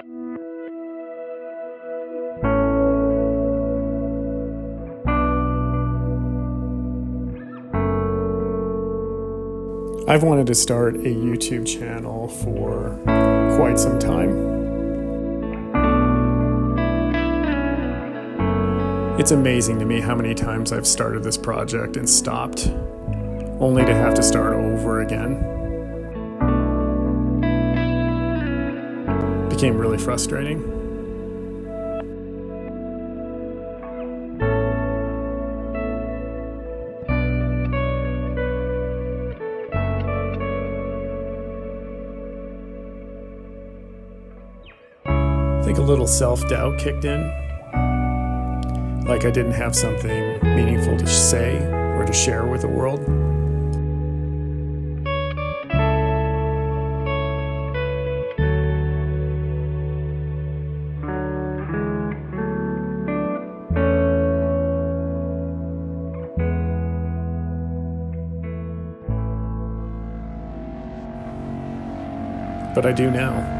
I've wanted to start a YouTube channel for quite some time. It's amazing to me how many times I've started this project and stopped, only to have to start over again. It became really frustrating. I think a little self-doubt kicked in, like I didn't have something meaningful to say or to share with the world. But I do now.